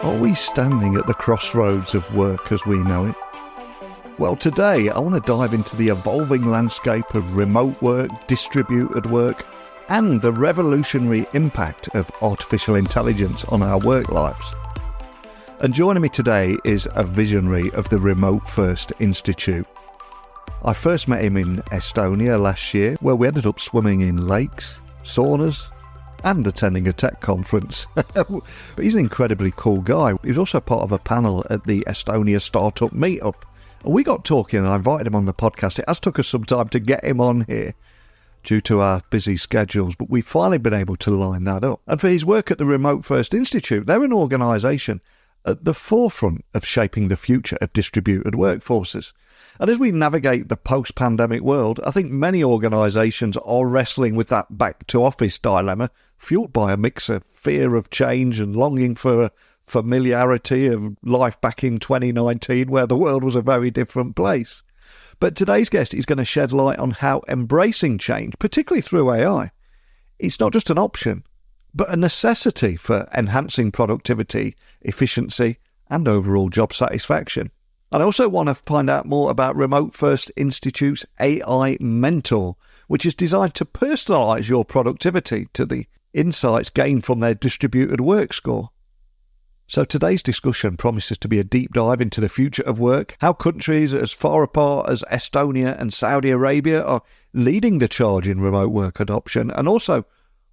Are we standing at the crossroads of work as we know it? Well, today I want to dive into the evolving landscape of remote work, distributed work, and the revolutionary impact of artificial intelligence on our work lives. And joining me today is a visionary of the Remote First Institute. I first met him in Estonia last year, where we ended up swimming in lakes, saunas, and attending a tech conference. But he's an incredibly cool guy. He was also part of a panel at the Estonia Startup Meetup. And we got talking and I invited him on the podcast. It has took us some time to get him on here due to our busy schedules, but we've finally been able to line that up. And for his work at the Remote First Institute, they're an organisation at the forefront of shaping the future of distributed workforces. And as we navigate the post-pandemic world, I think many organisations are wrestling with that back-to-office dilemma, fuelled by a mix of fear of change and longing for familiarity of life back in 2019, where the world was a very different place. But today's guest is going to shed light on how embracing change, particularly through AI, it's not just an option, but a necessity for enhancing productivity, efficiency, and overall job satisfaction. And I also want to find out more about Remote First Institute's AI Mentor, which is designed to personalise your productivity to the insights gained from their distributed work score. So today's discussion promises to be a deep dive into the future of work, how countries as far apart as Estonia and Saudi Arabia are leading the charge in remote work adoption, and also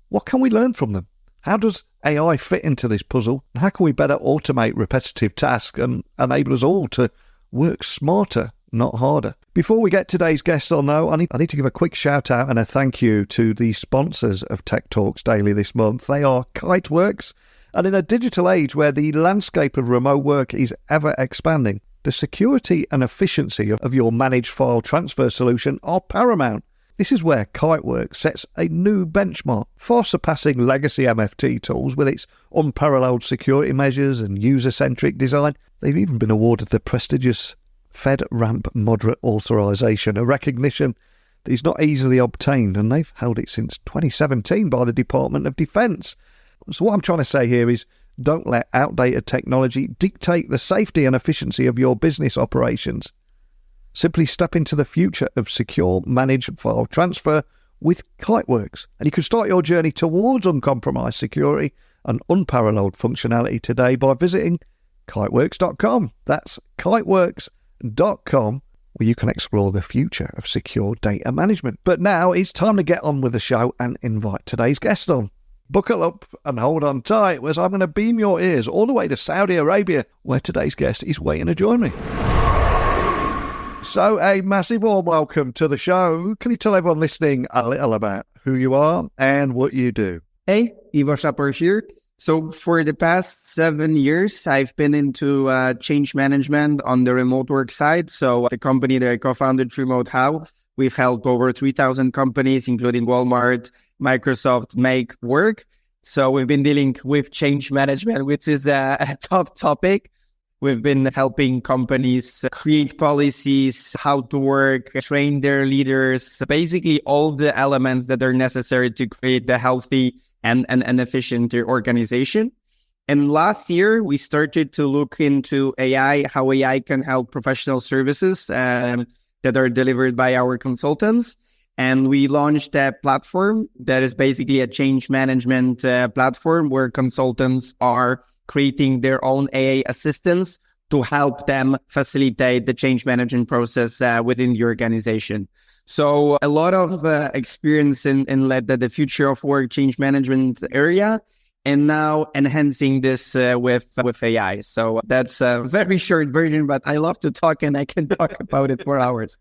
what can we learn from them? How does AI fit into this puzzle? And how can we better automate repetitive tasks and enable us all to work smarter, not harder? Before we get today's guest on, though, I need to give a quick shout out and a thank you to the sponsors of Tech Talks Daily this month. They are Kiteworks, and in a digital age where the landscape of remote work is ever expanding, the security and efficiency of your managed file transfer solution are paramount. This is where Kiteworks sets a new benchmark, far surpassing legacy MFT tools with its unparalleled security measures and user-centric design. They've even been awarded the prestigious FedRAMP Moderate Authorization, a recognition that is not easily obtained, and they've held it since 2017 by the Department of Defense. So what I'm trying to say here is, don't let outdated technology dictate the safety and efficiency of your business operations. Simply step into the future of secure managed file transfer with Kiteworks. And you can start your journey towards uncompromised security and unparalleled functionality today by visiting kiteworks.com. That's kiteworks.com, where you can explore the future of secure data management. But now it's time to get on with the show and invite today's guest on. Buckle up and hold on tight, as I'm going to beam your ears all the way to Saudi Arabia, where today's guest is waiting to join me. So a massive warm welcome to the show. Can you tell everyone listening a little about who you are and what you do? Hey, Iwo Szapar here. So for the past 7 years, I've been into change management on the remote work side. So the company that I co-founded, Remote How, we've helped over 3,000 companies, including Walmart, Microsoft, make work. So we've been dealing with change management, which is a top topic. We've been helping companies create policies, how to work, train their leaders, basically all the elements that are necessary to create a healthy and efficient organization. And last year, we started to look into AI, how AI can help professional services that are delivered by our consultants. And we launched a platform that is basically a change management platform where consultants are creating their own AI assistants to help them facilitate the change management process within the organization. So a lot of experience in the future of work change management area, and now enhancing this with AI. So that's a very short version, but I love to talk and I can talk about it for hours.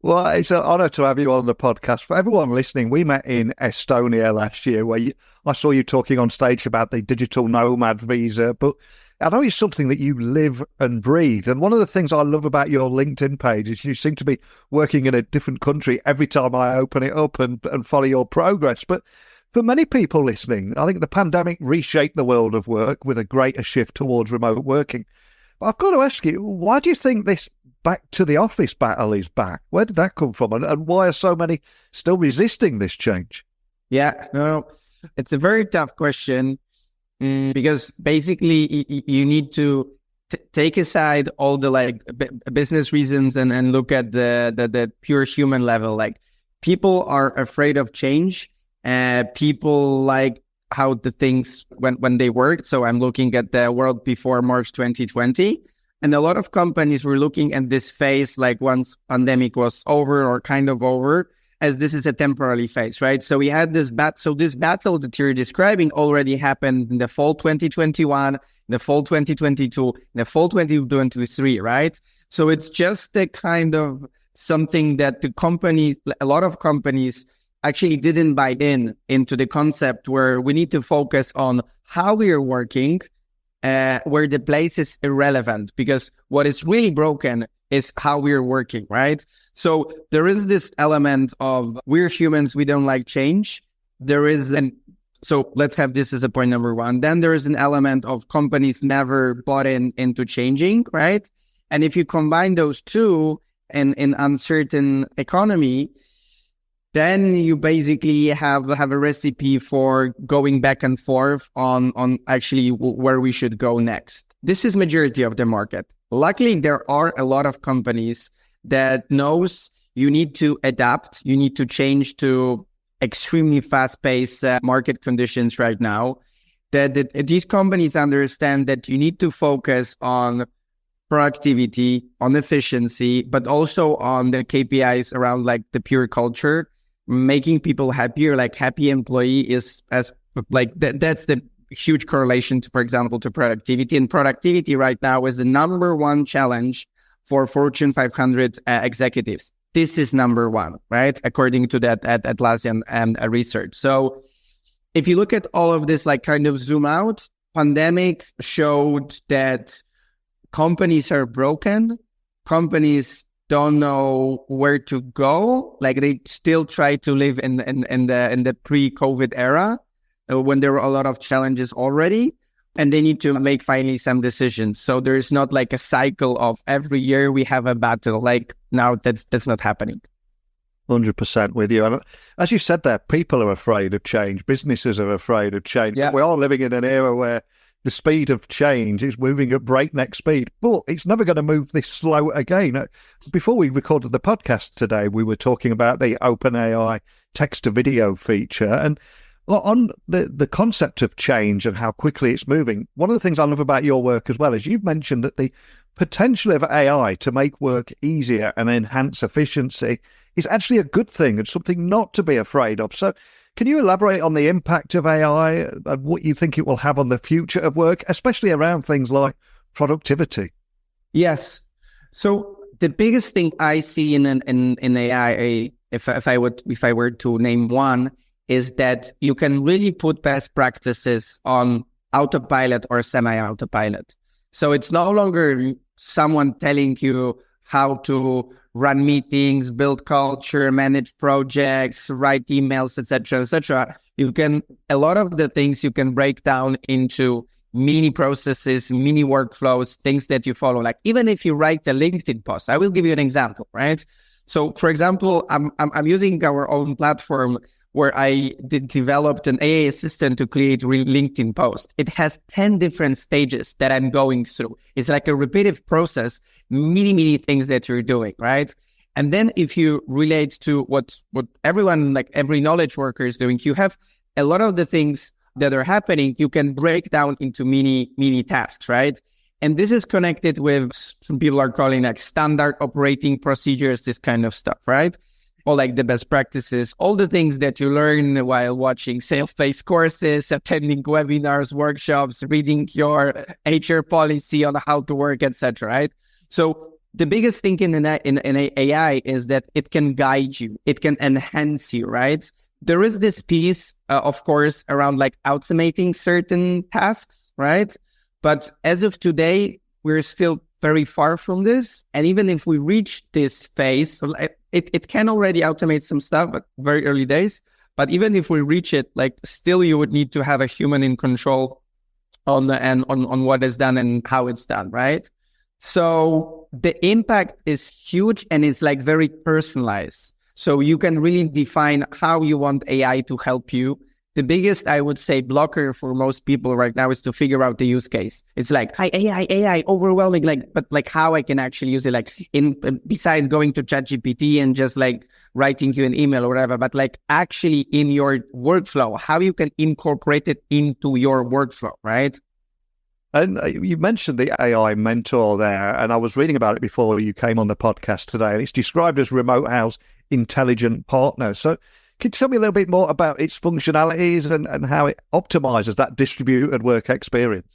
Well, it's an honour to have you on the podcast. For everyone listening, we met in Estonia last year, where I saw you talking on stage about the digital nomad visa, but I know it's something that you live and breathe. And one of the things I love about your LinkedIn page is you seem to be working in a different country every time I open it up and follow your progress. But for many people listening, I think the pandemic reshaped the world of work with a greater shift towards remote working. But I've got to ask you, why do you think this back to the office battle is back? Where did that come from? And why are so many still resisting this change? Yeah, no, it's a very tough question. Because basically you need to take aside all the like business reasons and look at the pure human level. Like people are afraid of change. People like how the things when they worked. So I'm looking at the world before March 2020. And a lot of companies were looking at this phase like once pandemic was over or kind of over, as this is a temporary phase, right? So we had this this battle that you're describing already happened in the fall 2021, in the fall 2022, in the fall 2023, right? So it's just a kind of something that a lot of companies actually didn't buy into the concept where we need to focus on how we are working, where the place is irrelevant, because what is really broken is how we're working, right? So there is this element of we're humans, we don't like change. So let's have this as a point number one. Then there is an element of companies never bought into changing, right? And if you combine those two in uncertain economy, then you basically have a recipe for going back and forth on actually where we should go next. This is majority of the market. Luckily, there are a lot of companies that knows you need to adapt, you need to change to extremely fast-paced market conditions right now. That these companies understand that you need to focus on productivity, on efficiency, but also on the KPIs around like the pure culture, making people happier. Like happy employee is that's the huge correlation to, for example, to productivity. And productivity right now is the number one challenge for Fortune 500 executives. This is number one, right? According to that Atlassian research. So if you look at all of this, like kind of zoom out, pandemic showed that companies are broken. Companies don't know where to go. Like they still try to live in the pre-COVID era when there were a lot of challenges already, and they need to make finally some decisions. So there's not like a cycle of every year we have a battle. Like now that's not happening. 100% with you. And as you said there, people are afraid of change. Businesses are afraid of change. Yeah. We're all living in an era where the speed of change is moving at breakneck speed, but it's never going to move this slow again. Before we recorded the podcast today, we were talking about the OpenAI text-to-video feature, and on the concept of change and how quickly it's moving. One of the things I love about your work as well is you've mentioned that the potential of AI to make work easier and enhance efficiency is actually a good thing and something not to be afraid of. So can you elaborate on the impact of AI and what you think it will have on the future of work, especially around things like productivity? Yes. So the biggest thing I see in AI, if I were to name one, is that you can really put best practices on autopilot or semi-autopilot. So it's no longer someone telling you how to run meetings, build culture, manage projects, write emails, etc., etc. A lot of the things you can break down into mini processes, mini workflows, things that you follow. Like even if you write a LinkedIn post, I will give you an example, right? So for example, I'm using our own platform where I developed an AI assistant to create LinkedIn post. It has 10 different stages that I'm going through. It's like a repetitive process, many things that you're doing, right? And then if you relate to what everyone, like every knowledge worker is doing, you have a lot of the things that are happening, you can break down into mini tasks, right? And this is connected with, some people are calling like standard operating procedures, this kind of stuff, right? Or like the best practices, all the things that you learn while watching self-paced courses, attending webinars, workshops, reading your HR policy on how to work, etc. Right? So the biggest thing in AI is that it can guide you, it can enhance you, right? There is this piece, of course, around like automating certain tasks, right? But as of today, we're still very far from this. And even if we reach this phase, it can already automate some stuff, but very early days. But even if we reach it, like still you would need to have a human in control on what is done and how it's done, right? So the impact is huge and it's like very personalized. So you can really define how you want AI to help you. the biggest, I would say, blocker for most people right now is to figure out the use case. It's like, hi, AI, overwhelming, but how I can actually use it, besides going to ChatGPT and just writing you an email or whatever, but actually in your workflow, how you can incorporate it into your workflow, right? And you mentioned the AI mentor there, and I was reading about it before you came on the podcast today, and it's described as Remote How's intelligent partner. So can you tell me a little bit more about its functionalities and how it optimizes that distributed work experience?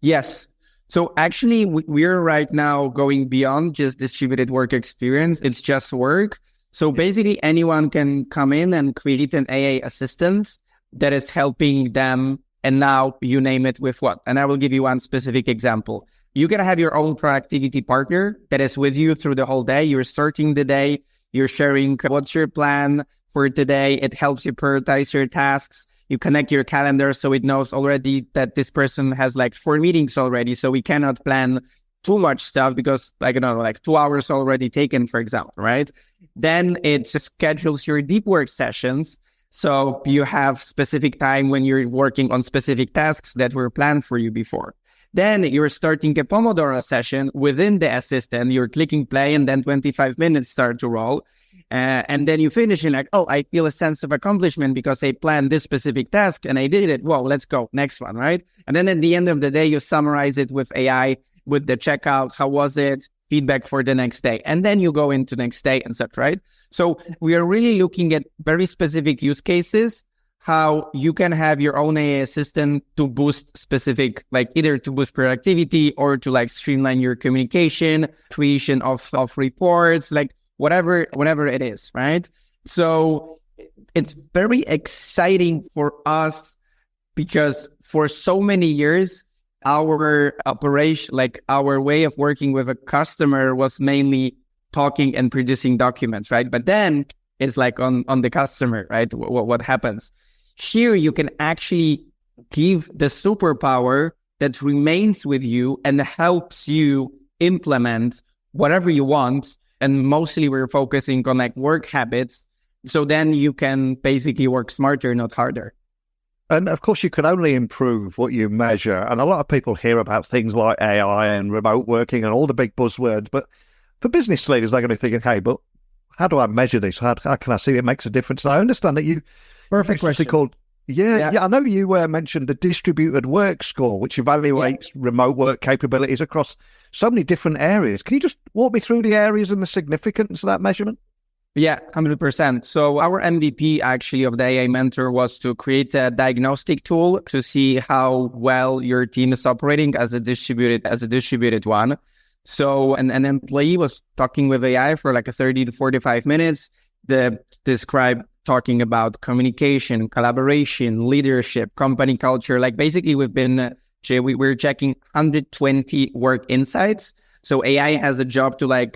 Yes. So actually, we're right now going beyond just distributed work experience. It's just work. So basically, anyone can come in and create an AI assistant that is helping them. And now you name it with what? And I will give you one specific example. You can have your own productivity partner that is with you through the whole day. You're starting the day. You're sharing what's your plan for today. It helps you prioritize your tasks. You connect your calendar so it knows already that this person has 4 meetings already. So we cannot plan too much stuff because 2 hours already taken, for example, right? Then it schedules your deep work sessions. So you have specific time when you're working on specific tasks that were planned for you before. Then you're starting a Pomodoro session within the assistant. You're clicking play and then 25 minutes start to roll. And then you finish and I feel a sense of accomplishment because I planned this specific task and I did it. Whoa, let's go. Next one, right? And then at the end of the day, you summarize it with AI, with the checkout. How was it? Feedback for the next day. And then you go into next day and such, right? So we are really looking at very specific use cases, how you can have your own AI assistant to boost specific, either to boost productivity or to streamline your communication, creation of reports, whatever it is, right? So it's very exciting for us because for so many years, our operation, our way of working with a customer was mainly talking and producing documents, right? But then it's on the customer, right? What happens? Here you can actually give the superpower that remains with you and helps you implement whatever you want. And mostly we're focusing on work habits. So then you can basically work smarter, not harder. And of course, you can only improve what you measure. And a lot of people hear about things like AI and remote working and all the big buzzwords. But for business leaders, they're going to be thinking, hey, but how do I measure this? How can I see it makes a difference? And I understand that you... Perfect question. Called, yeah, I know you mentioned the distributed work score, which evaluates remote work capabilities across so many different areas. Can you just walk me through the areas and the significance of that measurement? Yeah, 100%. So our MVP actually of the AI Mentor was to create a diagnostic tool to see how well your team is operating as a distributed one. So an employee was talking with AI for a 30 to 45 minutes. Talking about communication, collaboration, leadership, company culture. Basically, we're checking 120 work insights. So AI has a job to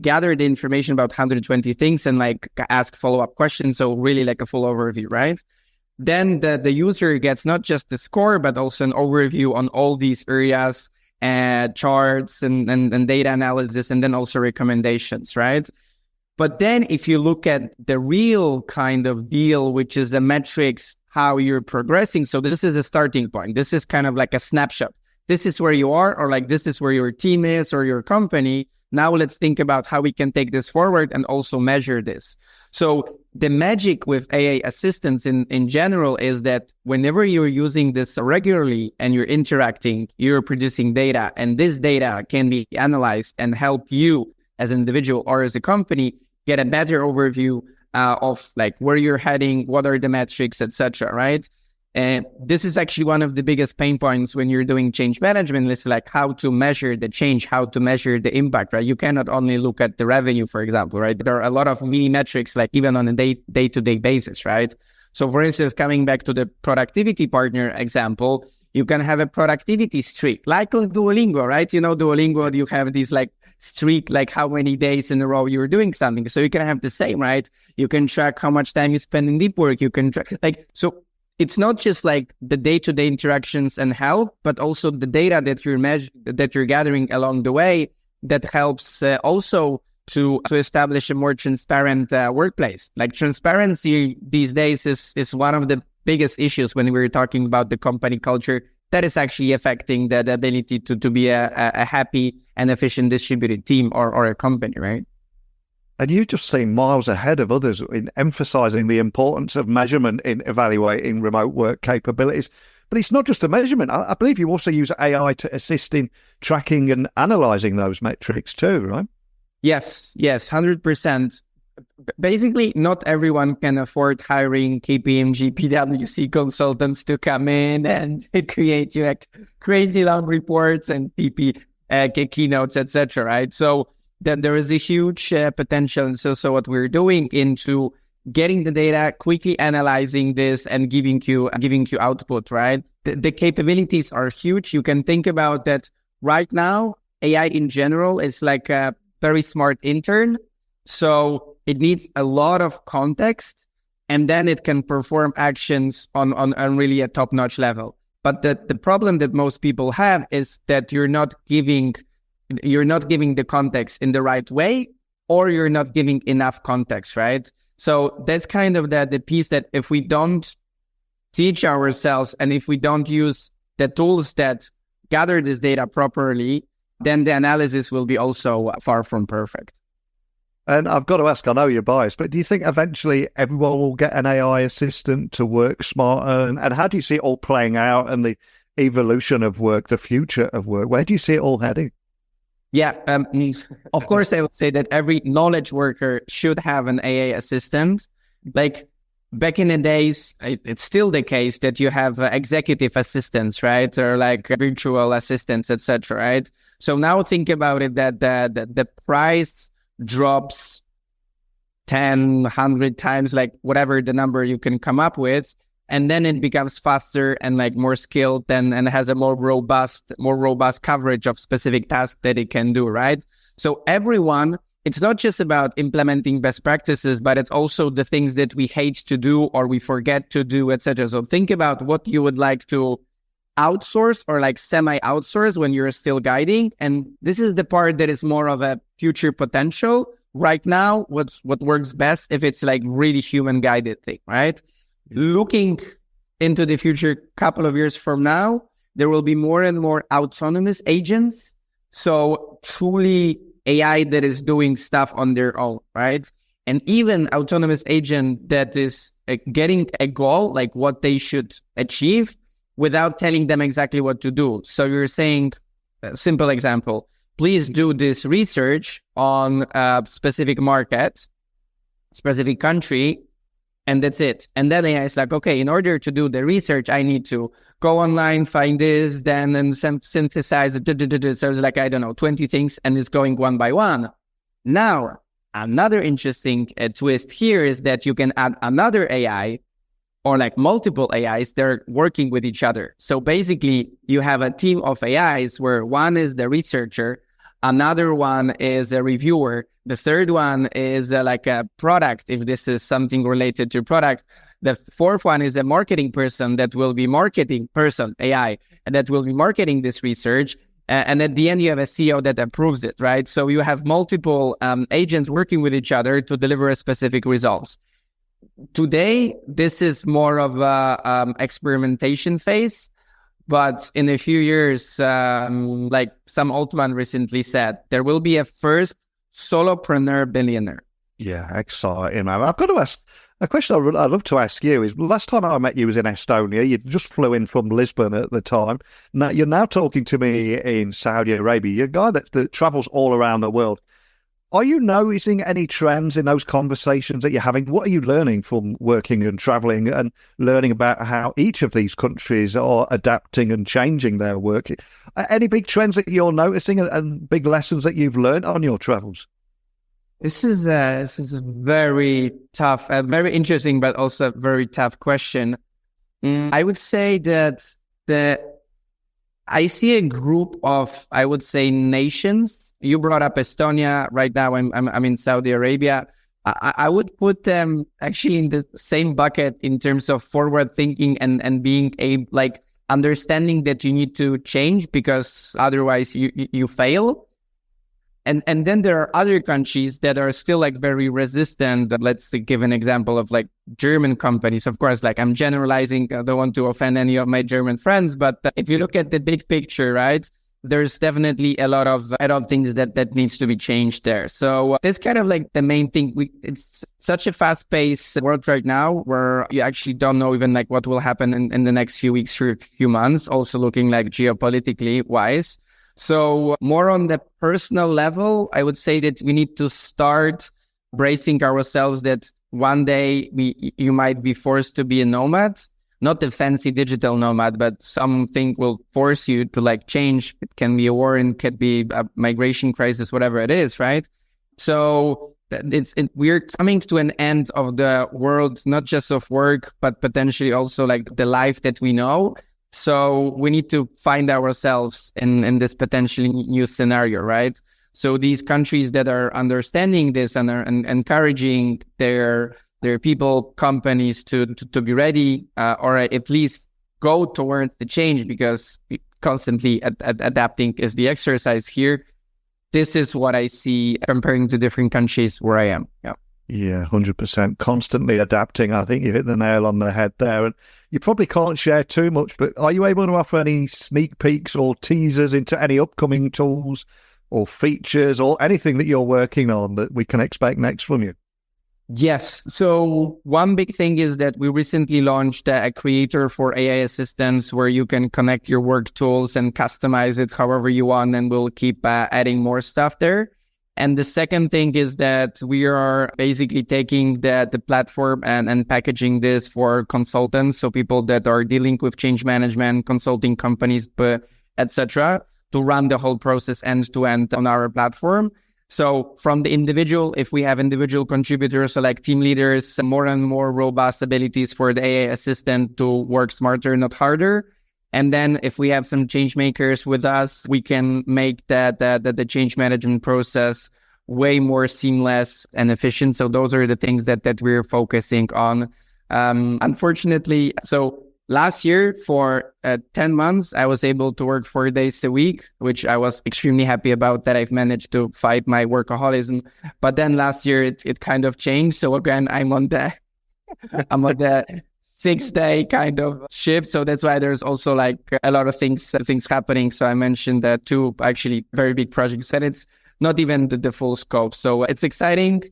gather the information about 120 things and ask follow-up questions. So really a full overview, right? Then the user gets not just the score, but also an overview on all these areas, charts and data analysis, and then also recommendations, right? But then if you look at the real kind of deal, which is the metrics, how you're progressing. So this is a starting point. This is kind of a snapshot. This is where you are, or this is where your team is or your company. Now let's think about how we can take this forward and also measure this. So the magic with AI assistants in general is that whenever you're using this regularly and you're interacting, you're producing data, and this data can be analyzed and help you as an individual or as a company get a better overview of where you're heading, what are the metrics, etc. Right? And this is actually one of the biggest pain points when you're doing change management. It's how to measure the change, how to measure the impact, right? You cannot only look at the revenue, for example, right? There are a lot of mini metrics, even on a day-to-day basis, right? So for instance, coming back to the productivity partner example, you can have a productivity streak, like on Duolingo, right? Duolingo, you have these streak, how many days in a row you're doing something. So you can have the same, right? You can track how much time you spend in deep work. You can track, so it's not just the day-to-day interactions and help, but also the data that you're gathering along the way that helps also to establish a more transparent workplace. Transparency these days is one of the biggest issues when we're talking about the company culture that is actually affecting the ability to be a happy and efficient distributed team or a company, right? And you just seem miles ahead of others in emphasizing the importance of measurement in evaluating remote work capabilities. But it's not just the measurement. I believe you also use AI to assist in tracking and analyzing those metrics too, right? Yes, 100%. Basically, not everyone can afford hiring KPMG, PwC consultants to come in and create you crazy long reports and keynotes, etc. Right? So that there is a huge potential. And so what we're doing into getting the data, quickly analyzing this, and giving you output. Right? The capabilities are huge. You can think about that right now. AI in general is like a very smart intern. So it needs a lot of context, and then it can perform actions on really a top-notch level. But the problem that most people have is that you're not giving the context in the right way, or you're not giving enough context, right? So that's kind of the piece that if we don't teach ourselves and if we don't use the tools that gather this data properly, then the analysis will be also far from perfect. And I've got to ask, I know you're biased, but do you think eventually everyone will get an AI assistant to work smarter? And how do you see it all playing out and the evolution of work, the future of work? Where do you see it all heading? Yeah, of course, I would say that every knowledge worker should have an AI assistant. Like back in the days, it's still the case that you have executive assistants, right? Or like virtual assistants, etc. Right? So now think about it that the price drops 10, 100 times, like whatever the number you can come up with. And then it becomes faster and like more skilled and has a more robust coverage of specific tasks that it can do, right? So everyone, it's not just about implementing best practices, but it's also the things that we hate to do or we forget to do, etc. So think about what you would like to outsource or like semi-outsource when you're still guiding. And this is the part that is more of a future potential. Right now, what works best if it's like really human guided thing, right? Looking into the future, couple of years from now, there will be more and more autonomous agents. So truly AI that is doing stuff on their own, right? And even autonomous agent that is getting a goal, like what they should achieve without telling them exactly what to do. So you're saying, a simple example, please do this research on a specific market, specific country, and that's it. And then AI is like, okay, in order to do the research, I need to go online, find this, then and synthesize it. So it's like, I don't know, 20 things, and it's going one by one. Now, another interesting twist here is that you can add another AI or like multiple AIs, they're working with each other. So basically, you have a team of AIs where one is the researcher, another one is a reviewer, the third one is like a product, if this is something related to product. The fourth one is a marketing person that will be marketing person, AI, and that will be marketing this research. And at the end, you have a CEO that approves it, right? So you have multiple agents working with each other to deliver a specific results. Today, this is more of a experimentation phase, but in a few years, like Sam Altman recently said, there will be a first solopreneur billionaire. Yeah, exciting, man. I've got to ask a question I'd love to ask you is, last time I met you was in Estonia. You just flew in from Lisbon at the time. Now you're now talking to me in Saudi Arabia. You're a guy that travels all around the world. Are you noticing any trends in those conversations that you're having? What are you learning from working and traveling and learning about how each of these countries are adapting and changing their work? Any big trends that you're noticing and big lessons that you've learned on your travels? This is a very tough, very interesting, but also very tough question. I would say that I see a group of, I would say, nations. You brought up Estonia. Right now, I'm in Saudi Arabia. I would put them actually in the same bucket in terms of forward thinking and being like understanding that you need to change because otherwise you fail. And then there are other countries that are still like very resistant. Let's give an example of like German companies. Of course, like I'm generalizing. I don't want to offend any of my German friends, but if you look at the big picture, right, there's definitely a lot of things that needs to be changed there. So that's kind of like the main thing. It's such a fast-paced world right now where you actually don't know even like what will happen in the next few weeks or few months, also looking like geopolitically wise. So more on the personal level, I would say that we need to start bracing ourselves that one day you might be forced to be a nomad, not a fancy digital nomad, but something will force you to like change. It can be a war, and it could be a migration crisis, whatever it is, right? So we're coming to an end of the world, not just of work, but potentially also like the life that we know. So we need to find ourselves in this potentially new scenario, right? So these countries that are understanding this and are encouraging their people, companies to be ready, or at least go towards the change, because constantly adapting is the exercise here. This is what I see comparing to different countries where I am. Yeah. Yeah, 100%. Constantly adapting. I think you hit the nail on the head there. And you probably can't share too much, but are you able to offer any sneak peeks or teasers into any upcoming tools or features or anything that you're working on that we can expect next from you? Yes. So one big thing is that we recently launched a creator for AI assistants where you can connect your work tools and customize it however you want, and we'll keep adding more stuff there. And the second thing is that we are basically taking the platform and packaging this for consultants, so people that are dealing with change management, consulting companies, etc., to run the whole process end to end on our platform. So from the individual, if we have individual contributors, so like team leaders, more and more robust abilities for the AI assistant to work smarter, not harder. And then if we have some change makers with us, we can make the change management process way more seamless and efficient. So those are the things that we're focusing on. Unfortunately, so last year for 10 months, I was able to work 4 days a week, which I was extremely happy about, that I've managed to fight my workaholism. But then last year it kind of changed. So again, I'm on the 6-day kind of shift. So that's why there's also like a lot of things happening. So I mentioned that 2 actually very big projects, and it's not even the full scope. So it's exciting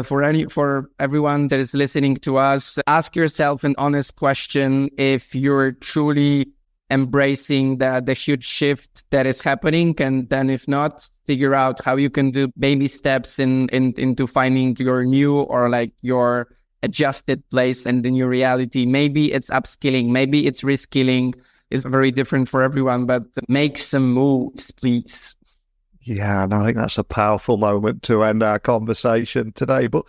for everyone that is listening to us. Ask yourself an honest question if you're truly embracing the huge shift that is happening. And then if not, figure out how you can do baby steps into finding your new or like your adjusted place and the new reality. Maybe it's upskilling, maybe it's reskilling. It's very different for everyone, but make some moves, please. Yeah, and I think that's a powerful moment to end our conversation today. But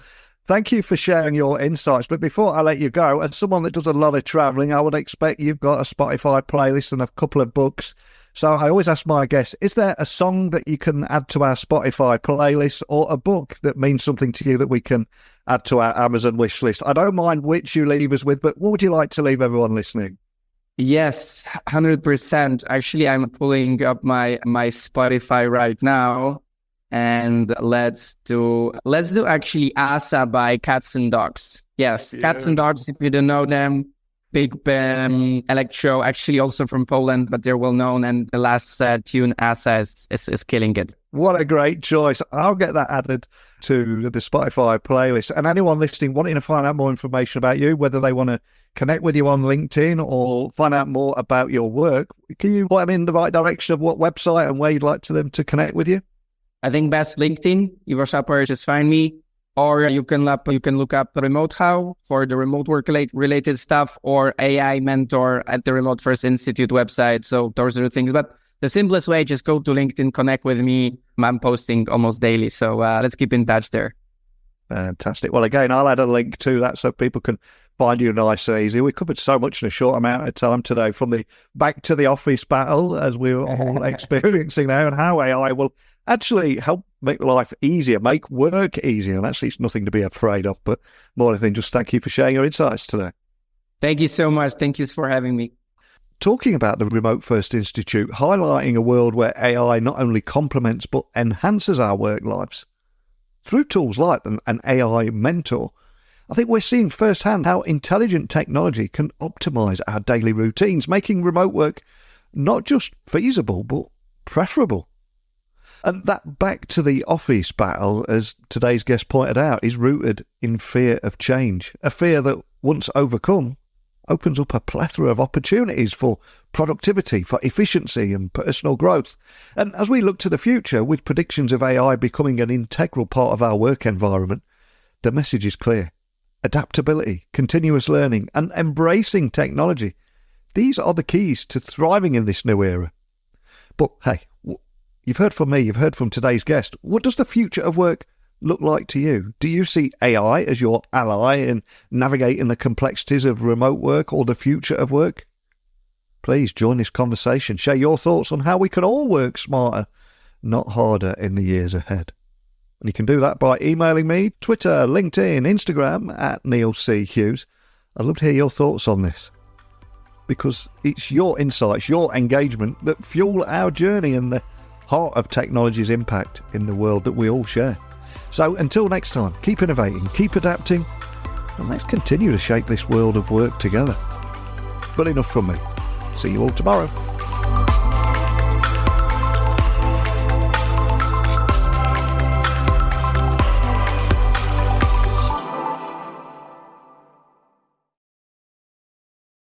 thank you for sharing your insights. But before I let you go, as someone that does a lot of traveling, I would expect you've got a Spotify playlist and a couple of books. So I always ask my guests, is there a song that you can add to our Spotify playlist, or a book that means something to you that we can add to our Amazon wish list? I don't mind which you leave us with, but what would you like to leave everyone listening? Yes, 100%. Actually, I'm pulling up my Spotify right now, and let's do actually Asa by Cats and Dogs. Yes, yeah. Cats and Dogs, if you don't know them, big electro, actually also from Poland, but they're well known. And the last tune, Asa, is killing it. What a great choice. I'll get that added to the Spotify playlist. And anyone listening wanting to find out more information about you, whether they want to connect with you on LinkedIn or find out more about your work, can you point them in the right direction of what website and where you'd like them to connect with you? I think best LinkedIn, Iwo Szapar, just find me. Or you can look up Remote How for the remote work related stuff, or AI Mentor at the Remote First Institute website. So those are the things. But the simplest way, just go to LinkedIn, connect with me. I'm posting almost daily. So let's keep in touch there. Fantastic. Well, again, I'll add a link to that so people can find you nice and easy. We covered so much in a short amount of time today, from the back to the office battle, as we were all experiencing now, and how AI will actually help make life easier, make work easier. And actually, it's nothing to be afraid of. But more than just thank you for sharing your insights today. Thank you so much. Thank you for having me. talking about the Remote First Institute, highlighting a world where AI not only complements but enhances our work lives. Through tools like an AI mentor, I think we're seeing firsthand how intelligent technology can optimize our daily routines, making remote work not just feasible, but preferable. And that back to the office battle, as today's guest pointed out, is rooted in fear of change. A fear that, once overcome, opens up a plethora of opportunities for productivity, for efficiency and personal growth. And as we look to the future, with predictions of AI becoming an integral part of our work environment, the message is clear. Adaptability, continuous learning and embracing technology. These are the keys to thriving in this new era. But hey, you've heard from me, you've heard from today's guest. What does the future of work look like to you? Do you see AI as your ally in navigating the complexities of remote work or the future of work? Please join this conversation. Share your thoughts on how we can all work smarter, not harder in the years ahead. And you can do that by emailing me, Twitter, LinkedIn, Instagram at Neil C. Hughes. I'd love to hear your thoughts on this, because it's your insights, your engagement that fuel our journey and the heart of technology's impact in the world that we all share. So until next time, keep innovating, keep adapting, and let's continue to shape this world of work together. But enough from me. See you all tomorrow.